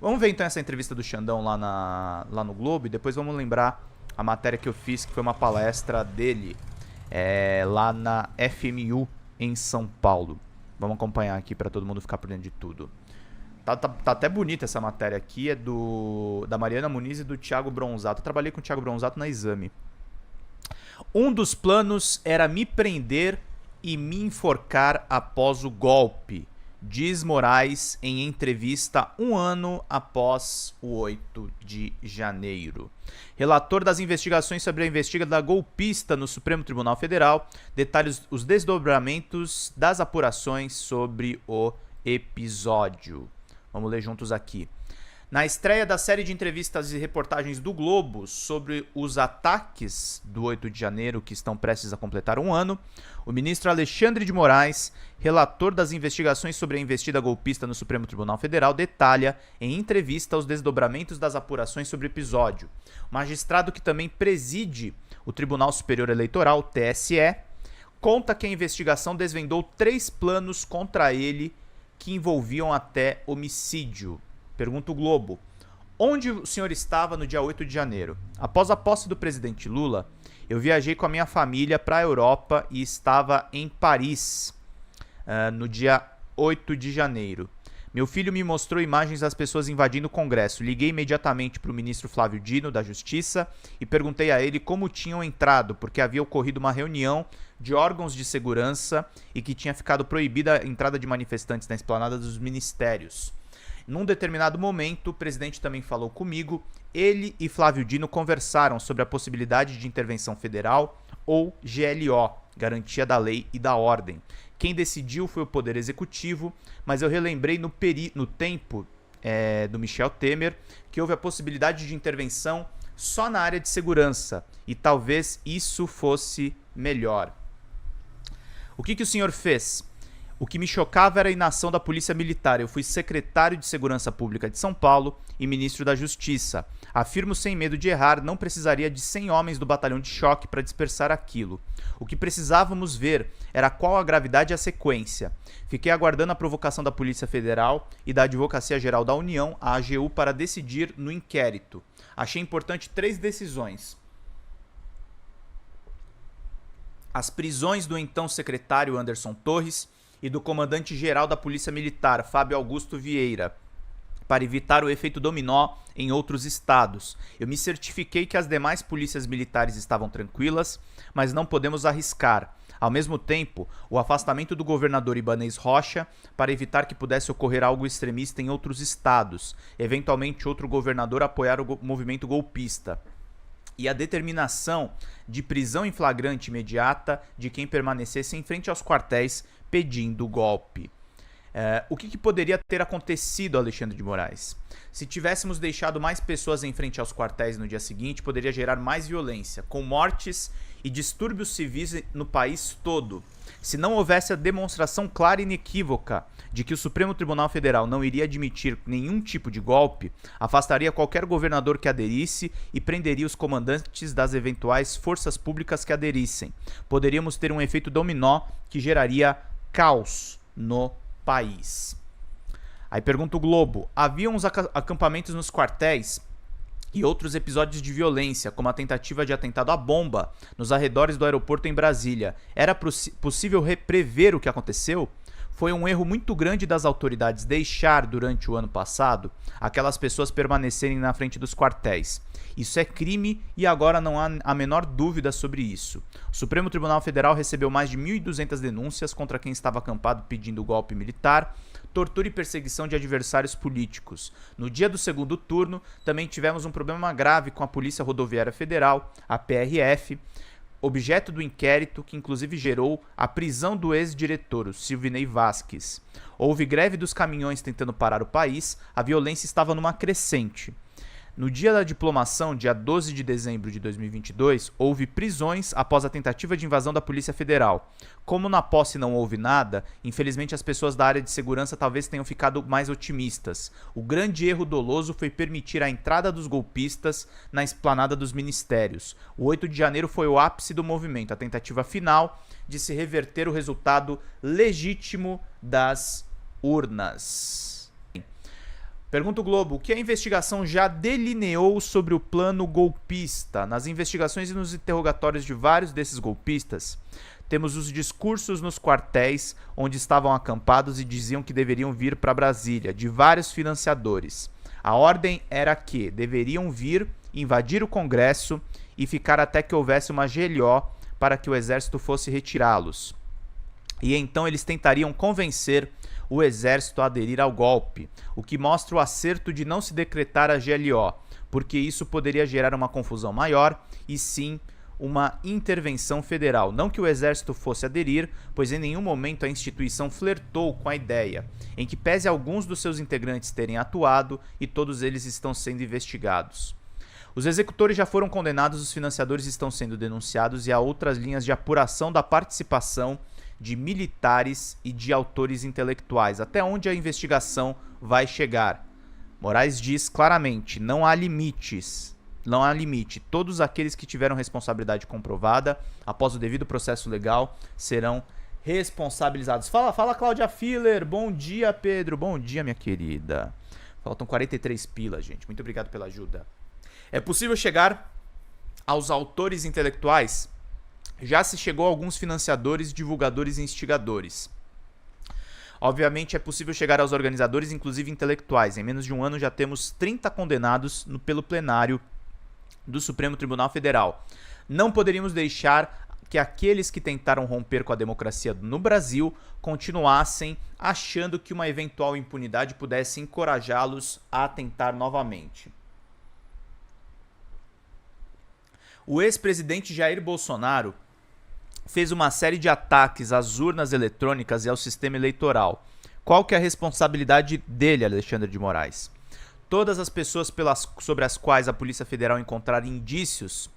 Vamos ver então essa entrevista do Xandão lá no Globo e depois vamos lembrar a matéria que eu fiz, que foi uma palestra dele lá na FMU em São Paulo. Vamos acompanhar aqui para todo mundo ficar por dentro de tudo. Tá até bonita essa matéria aqui, é da Mariana Muniz e do Thiago Bronzato. Eu trabalhei com o Thiago Bronzato na Exame. Um dos planos era me prender e me enforcar após o golpe, diz Moraes em entrevista um ano após o 8 de janeiro. Relator das investigações sobre a investigação da golpista no Supremo Tribunal Federal detalha os desdobramentos das apurações sobre o episódio. Vamos ler juntos aqui. Na estreia da série de entrevistas e reportagens do Globo sobre os ataques do 8 de janeiro, que estão prestes a completar um ano, o ministro Alexandre de Moraes, relator das investigações sobre a investida golpista no Supremo Tribunal Federal, detalha em entrevista os desdobramentos das apurações sobre o episódio. O magistrado que também preside o Tribunal Superior Eleitoral, TSE, conta que a investigação desvendou 3 planos contra ele que envolviam até homicídio. Pergunta o Globo. Onde o senhor estava no dia 8 de janeiro? Após a posse do presidente Lula, eu viajei com a minha família para a Europa e estava em Paris no dia 8 de janeiro. Meu filho me mostrou imagens das pessoas invadindo o Congresso. Liguei imediatamente para o ministro Flávio Dino, da Justiça, e perguntei a ele como tinham entrado, porque havia ocorrido uma reunião de órgãos de segurança e que tinha ficado proibida a entrada de manifestantes na esplanada dos ministérios. Num determinado momento, o presidente também falou comigo. Ele e Flávio Dino conversaram sobre a possibilidade de intervenção federal ou GLO, Garantia da Lei e da Ordem. Quem decidiu foi o Poder Executivo, mas eu relembrei no tempo do Michel Temer que houve a possibilidade de intervenção só na área de segurança e talvez isso fosse melhor. O que o senhor fez? O que me chocava era a inação da Polícia Militar. Eu fui secretário de Segurança Pública de São Paulo e ministro da Justiça. Afirmo sem medo de errar, não precisaria de 100 homens do batalhão de choque para dispersar aquilo. O que precisávamos ver era qual a gravidade e a sequência. Fiquei aguardando a provocação da Polícia Federal e da Advocacia Geral da União, a AGU, para decidir no inquérito. Achei importante 3 decisões. As prisões do então secretário Anderson Torres e do comandante-geral da Polícia Militar, Fábio Augusto Vieira, para evitar o efeito dominó em outros estados. Eu me certifiquei que as demais polícias militares estavam tranquilas, mas não podemos arriscar. Ao mesmo tempo, o afastamento do governador Ibanez Rocha para evitar que pudesse ocorrer algo extremista em outros estados, eventualmente outro governador apoiar o movimento golpista. E a determinação de prisão em flagrante imediata de quem permanecesse em frente aos quartéis pedindo o golpe. O que poderia ter acontecido, Alexandre de Moraes? Se tivéssemos deixado mais pessoas em frente aos quartéis no dia seguinte, poderia gerar mais violência, com mortes e distúrbios civis no país todo. Se não houvesse a demonstração clara e inequívoca de que o Supremo Tribunal Federal não iria admitir nenhum tipo de golpe, afastaria qualquer governador que aderisse e prenderia os comandantes das eventuais forças públicas que aderissem. Poderíamos ter um efeito dominó que geraria caos no país. Aí pergunta o Globo: haviam os acampamentos nos quartéis e outros episódios de violência, como a tentativa de atentado à bomba nos arredores do aeroporto em Brasília. Era possível prever o que aconteceu? Foi um erro muito grande das autoridades deixar, durante o ano passado, aquelas pessoas permanecerem na frente dos quartéis. Isso é crime e agora não há a menor dúvida sobre isso. O Supremo Tribunal Federal recebeu mais de 1.200 denúncias contra quem estava acampado pedindo golpe militar, tortura e perseguição de adversários políticos. No dia do segundo turno, também tivemos um problema grave com a Polícia Rodoviária Federal, a PRF, objeto do inquérito que inclusive gerou a prisão do ex-diretor, o Silvinei Vasquez. Houve greve dos caminhões tentando parar o país, a violência estava numa crescente. No dia da diplomação, dia 12 de dezembro de 2022, houve prisões após a tentativa de invasão da Polícia Federal. Como na posse não houve nada, infelizmente as pessoas da área de segurança talvez tenham ficado mais otimistas. O grande erro doloso foi permitir a entrada dos golpistas na esplanada dos ministérios. O 8 de janeiro foi o ápice do movimento, a tentativa final de se reverter o resultado legítimo das urnas. Pergunta o Globo, o que a investigação já delineou sobre o plano golpista? Nas investigações e nos interrogatórios de vários desses golpistas, temos os discursos nos quartéis onde estavam acampados e diziam que deveriam vir para Brasília, de vários financiadores. A ordem era que deveriam vir, invadir o Congresso e ficar até que houvesse uma GLO para que o exército fosse retirá-los. E então eles tentariam convencer o exército a aderir ao golpe, o que mostra o acerto de não se decretar a GLO, porque isso poderia gerar uma confusão maior e sim uma intervenção federal. Não que o exército fosse aderir, pois em nenhum momento a instituição flertou com a ideia, em que pese alguns dos seus integrantes terem atuado e todos eles estão sendo investigados. Os executores já foram condenados, os financiadores estão sendo denunciados e há outras linhas de apuração da participação de militares e de autores intelectuais. Até onde a investigação vai chegar? Moraes diz claramente, não há limites. Não há limite. Todos aqueles que tiveram responsabilidade comprovada, após o devido processo legal, serão responsabilizados. Fala Cláudia Filler. Bom dia, Pedro. Bom dia, minha querida. Faltam 43 pilas, gente. Muito obrigado pela ajuda. É possível chegar aos autores intelectuais? Já se chegou a alguns financiadores, divulgadores e instigadores. Obviamente é possível chegar aos organizadores, inclusive intelectuais. Em menos de um ano já temos 30 condenados pelo plenário do Supremo Tribunal Federal. Não poderíamos deixar que aqueles que tentaram romper com a democracia no Brasil continuassem achando que uma eventual impunidade pudesse encorajá-los a tentar novamente. O ex-presidente Jair Bolsonaro fez uma série de ataques às urnas eletrônicas e ao sistema eleitoral. Qual que é a responsabilidade dele, Alexandre de Moraes? Todas as pessoas sobre as quais a Polícia Federal encontrar indícios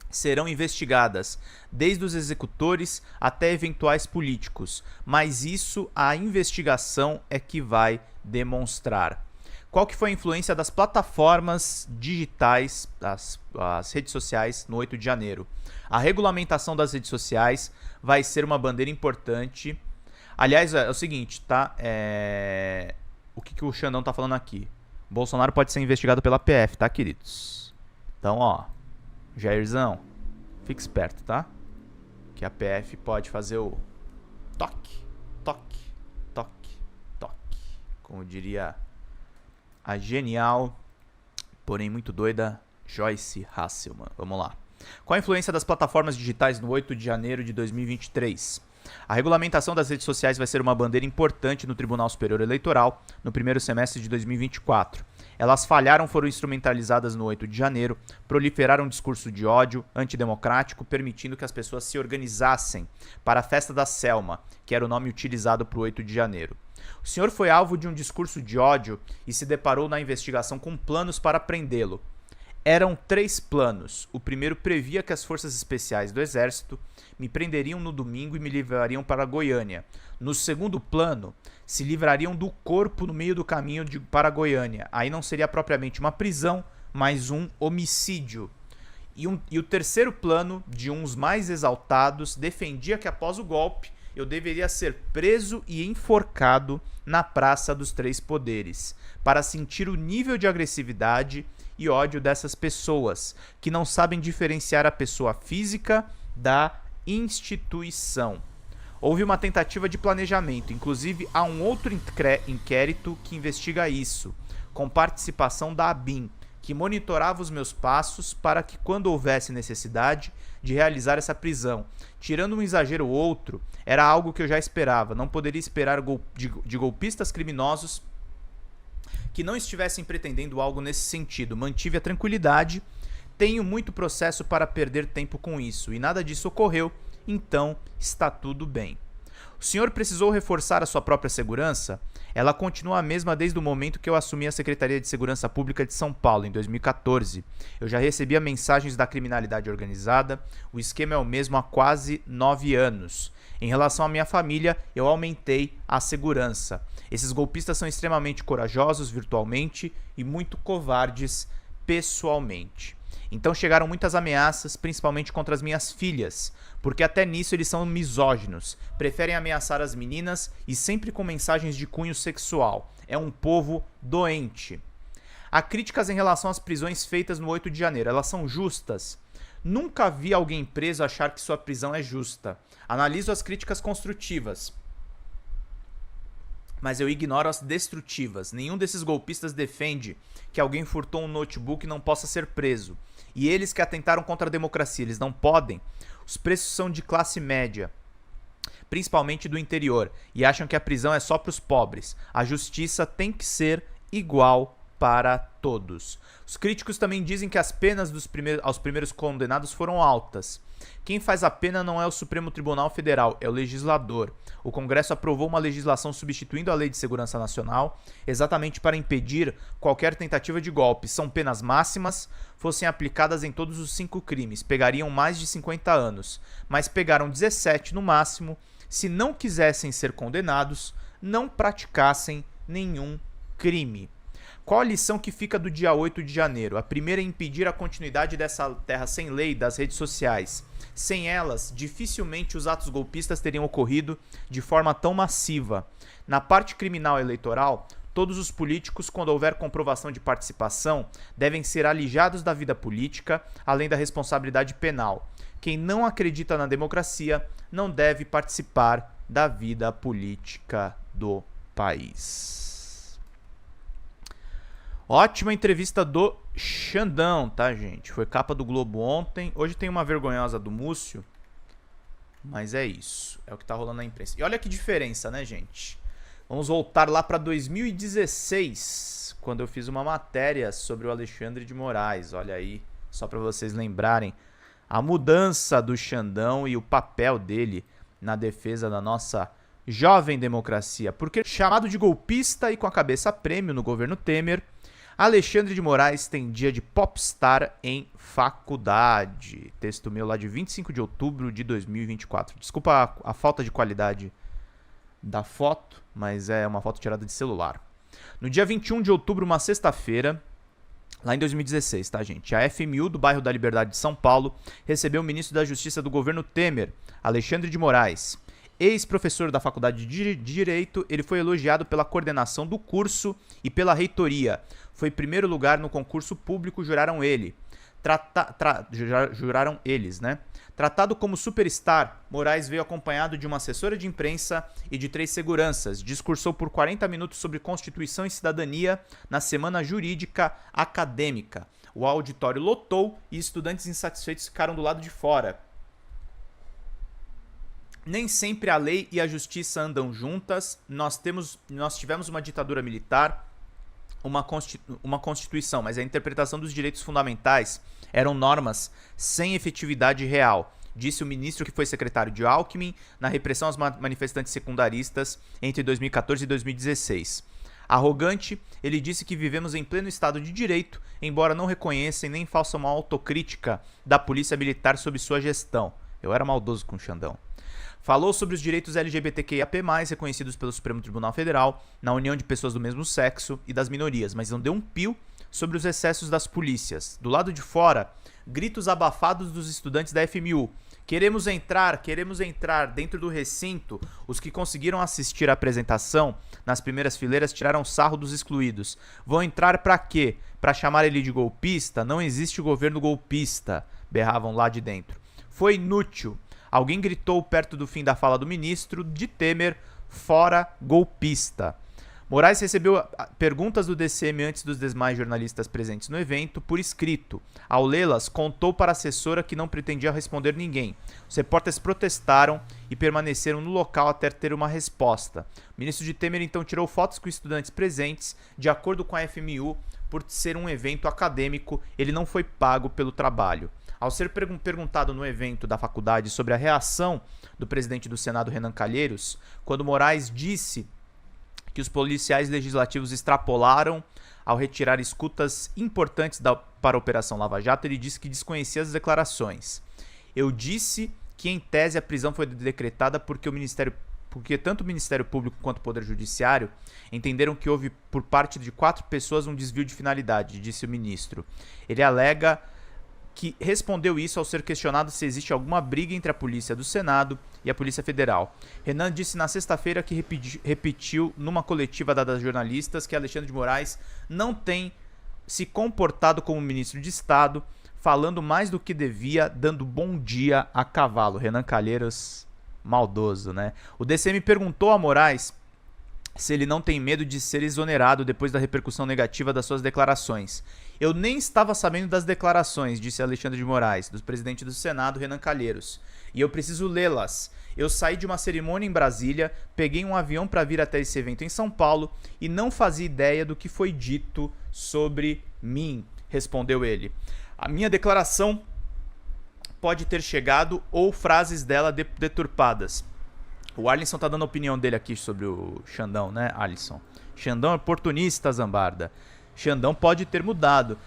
serão investigadas, desde os executores até eventuais políticos. Mas isso a investigação é que vai demonstrar. Qual que foi a influência das plataformas digitais, as redes sociais, no 8 de janeiro? A regulamentação das redes sociais vai ser uma bandeira importante. Aliás, é o seguinte, tá? O que o Xandão tá falando aqui? Bolsonaro pode ser investigado pela PF, tá, queridos? Então, ó, Jairzão, fique esperto, tá? Que a PF pode fazer o toque, toque, toque, toque. Como diria a genial, porém muito doida, Joyce Hasselman. Vamos lá. Qual a influência das plataformas digitais no 8 de janeiro de 2023? A regulamentação das redes sociais vai ser uma bandeira importante no Tribunal Superior Eleitoral no primeiro semestre de 2024. Elas falharam, foram instrumentalizadas no 8 de janeiro, proliferaram um discurso de ódio antidemocrático, permitindo que as pessoas se organizassem para a Festa da Selma, que era o nome utilizado para o 8 de janeiro. O senhor foi alvo de um discurso de ódio e se deparou na investigação com planos para prendê-lo. Eram 3 planos. O primeiro previa que as forças especiais do Exército me prenderiam no domingo e me livrariam para Goiânia. No segundo plano, se livrariam do corpo no meio do caminho para Goiânia. Aí não seria propriamente uma prisão, mas um homicídio. E o terceiro plano, de uns mais exaltados, defendia que após o golpe eu deveria ser preso e enforcado na Praça dos Três Poderes, para sentir o nível de agressividade e ódio dessas pessoas, que não sabem diferenciar a pessoa física da instituição. Houve uma tentativa de planejamento, inclusive há um outro inquérito que investiga isso, com participação da ABIN, que monitorava os meus passos para que, quando houvesse necessidade de realizar essa prisão, tirando um exagero ou outro, era algo que eu já esperava. Não poderia esperar de golpistas criminosos que não estivessem pretendendo algo nesse sentido. Mantive a tranquilidade, tenho muito processo para perder tempo com isso, e nada disso ocorreu, então está tudo bem. O senhor precisou reforçar a sua própria segurança? Ela continua a mesma desde o momento que eu assumi a Secretaria de Segurança Pública de São Paulo, em 2014. Eu já recebia mensagens da criminalidade organizada, o esquema é o mesmo há quase 9 anos. Em relação à minha família, eu aumentei a segurança. Esses golpistas são extremamente corajosos virtualmente e muito covardes pessoalmente. Então chegaram muitas ameaças, principalmente contra as minhas filhas, porque até nisso eles são misóginos, preferem ameaçar as meninas e sempre com mensagens de cunho sexual. é um povo doente. Há críticas em relação às prisões feitas no 8 de janeiro. Elas são justas? Nunca vi alguém preso achar que sua prisão é justa. Analiso as críticas construtivas, mas eu ignoro as destrutivas. Nenhum desses golpistas defende que alguém furtou um notebook e não possa ser preso. E eles que atentaram contra a democracia, eles não podem. Os preços são de classe média, principalmente do interior, e acham que a prisão é só para os pobres. A justiça tem que ser igual para todos. Os críticos também dizem que as penas aos primeiros condenados foram altas. Quem faz a pena não é o Supremo Tribunal Federal, é o legislador. O Congresso aprovou uma legislação substituindo a Lei de Segurança Nacional, exatamente para impedir qualquer tentativa de golpe. São penas máximas, fossem aplicadas em todos os 5 crimes, pegariam mais de 50 anos, mas pegaram 17 no máximo. Se não quisessem ser condenados, não praticassem nenhum crime. Qual a lição que fica do dia 8 de janeiro? A primeira é impedir a continuidade dessa terra sem lei das redes sociais. Sem elas, dificilmente os atos golpistas teriam ocorrido de forma tão massiva. Na parte criminal eleitoral, todos os políticos, quando houver comprovação de participação, devem ser alijados da vida política, além da responsabilidade penal. Quem não acredita na democracia não deve participar da vida política do país. Ótima entrevista do Xandão, tá, gente? Foi capa do Globo ontem. Hoje tem uma vergonhosa do Múcio. Mas é isso. É o que tá rolando na imprensa. E olha que diferença, né, gente? Vamos voltar lá para 2016, quando eu fiz uma matéria sobre o Alexandre de Moraes. Olha aí, só para vocês lembrarem a mudança do Xandão e o papel dele na defesa da nossa jovem democracia. Porque chamado de golpista e com a cabeça a prêmio no governo Temer, Alexandre de Moraes tem dia de popstar em faculdade. Texto meu lá de 25 de outubro de 2024. Desculpa a falta de qualidade da foto, mas é uma foto tirada de celular. No dia 21 de outubro, uma sexta-feira, lá em 2016, tá, gente? A FMU do bairro da Liberdade de São Paulo recebeu o ministro da Justiça do governo Temer, Alexandre de Moraes. Ex-professor da Faculdade de Direito, ele foi elogiado pela coordenação do curso e pela reitoria. Foi primeiro lugar no concurso público, juraram eles, né? Tratado como superstar, Moraes veio acompanhado de uma assessora de imprensa e de 3 seguranças. Discursou por 40 minutos sobre Constituição e cidadania na Semana Jurídica Acadêmica. O auditório lotou e estudantes insatisfeitos ficaram do lado de fora. Nem sempre a lei e a justiça andam juntas. Nós tivemos uma ditadura militar, uma constituição, mas a interpretação dos direitos fundamentais eram normas sem efetividade real, disse o ministro que foi secretário de Alckmin na repressão aos manifestantes secundaristas entre 2014 e 2016. Arrogante, ele disse que vivemos em pleno Estado de Direito, embora não reconheça e nem faça uma autocrítica da polícia militar sob sua gestão. Eu era maldoso com o Xandão. Falou sobre os direitos LGBTQIAP+, reconhecidos pelo Supremo Tribunal Federal, na união de pessoas do mesmo sexo e das minorias, mas não deu um pio sobre os excessos das polícias. Do lado de fora, gritos abafados dos estudantes da FMU. Queremos entrar dentro do recinto. Os que conseguiram assistir à apresentação nas primeiras fileiras tiraram sarro dos excluídos. Vão entrar pra quê? Pra chamar ele de golpista? Não existe governo golpista, berravam lá de dentro. Foi inútil. Alguém gritou perto do fim da fala do ministro de Temer, fora golpista. Moraes recebeu perguntas do DCM antes dos demais jornalistas presentes no evento por escrito. Ao lê-las, contou para a assessora que não pretendia responder ninguém. Os repórteres protestaram e permaneceram no local até ter uma resposta. O ministro de Temer então tirou fotos com estudantes presentes. De acordo com a FMU, por ser um evento acadêmico, ele não foi pago pelo trabalho. Ao ser perguntado no evento da faculdade sobre a reação do presidente do Senado, Renan Calheiros, quando Moraes disse que os policiais legislativos extrapolaram ao retirar escutas importantes para a Operação Lava Jato, ele disse que desconhecia as declarações. Eu disse que, em tese, a prisão foi decretada porque tanto o Ministério Público quanto o Poder Judiciário entenderam que houve, por parte de 4 pessoas, um desvio de finalidade, disse o ministro. Ele alega que respondeu isso ao ser questionado se existe alguma briga entre a Polícia do Senado e a Polícia Federal. Renan disse na sexta-feira que repetiu numa coletiva dada a jornalistas que Alexandre de Moraes não tem se comportado como ministro de Estado, falando mais do que devia, dando bom dia a cavalo. Renan Calheiros, maldoso, né? O DCM perguntou a Moraes se ele não tem medo de ser exonerado depois da repercussão negativa das suas declarações. Eu nem estava sabendo das declarações, disse Alexandre de Moraes, do presidente do Senado, Renan Calheiros, e eu preciso lê-las. Eu saí de uma cerimônia em Brasília, peguei um avião para vir até esse evento em São Paulo e não fazia ideia do que foi dito sobre mim, respondeu ele. A minha declaração pode ter chegado ou frases dela deturpadas. O Alisson tá dando a opinião dele aqui sobre o Xandão, né, Alisson? Xandão é oportunista, Zambarda. Xandão pode ter mudado.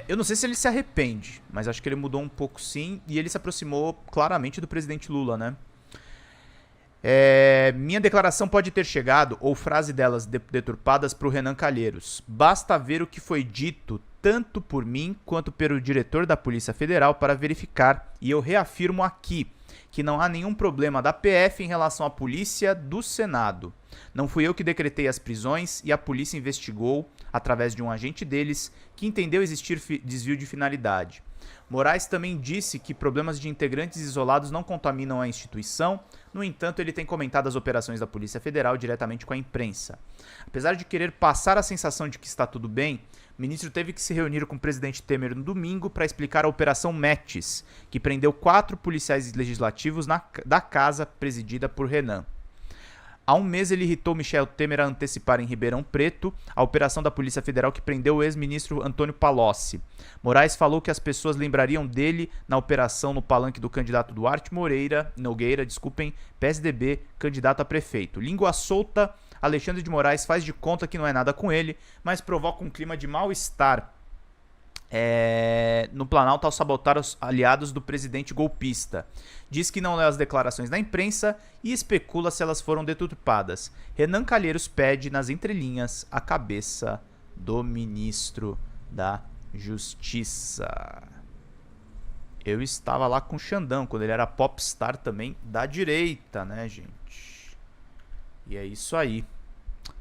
Eu não sei se ele se arrepende, mas acho que ele mudou um pouco sim. E ele se aproximou claramente do presidente Lula, né? Minha declaração pode ter chegado, ou frase delas deturpadas, para o Renan Calheiros. Basta ver o que foi dito tanto por mim quanto pelo diretor da Polícia Federal para verificar. E eu reafirmo aqui que não há nenhum problema da PF em relação à polícia do Senado. Não fui eu que decretei as prisões e a polícia investigou, através de um agente deles, que entendeu existir desvio de finalidade. Moraes também disse que problemas de integrantes isolados não contaminam a instituição. No entanto, ele tem comentado as operações da Polícia Federal diretamente com a imprensa. Apesar de querer passar a sensação de que está tudo bem, o ministro teve que se reunir com o presidente Temer no domingo para explicar a Operação Metis, que prendeu 4 policiais legislativos da casa presidida por Renan. Há um mês ele irritou Michel Temer a antecipar em Ribeirão Preto a operação da Polícia Federal que prendeu o ex-ministro Antônio Palocci. Moraes falou que as pessoas lembrariam dele na operação no palanque do candidato Duarte Nogueira, PSDB, candidato a prefeito. Língua solta, Alexandre de Moraes faz de conta que não é nada com ele, mas provoca um clima de mal-estar no Planalto ao sabotar os aliados do presidente golpista. Diz que não lê as declarações da imprensa e especula se elas foram deturpadas. Renan Calheiros pede, nas entrelinhas, a cabeça do ministro da Justiça. Eu estava lá com o Xandão, quando ele era popstar também da direita, né, gente? E é isso aí.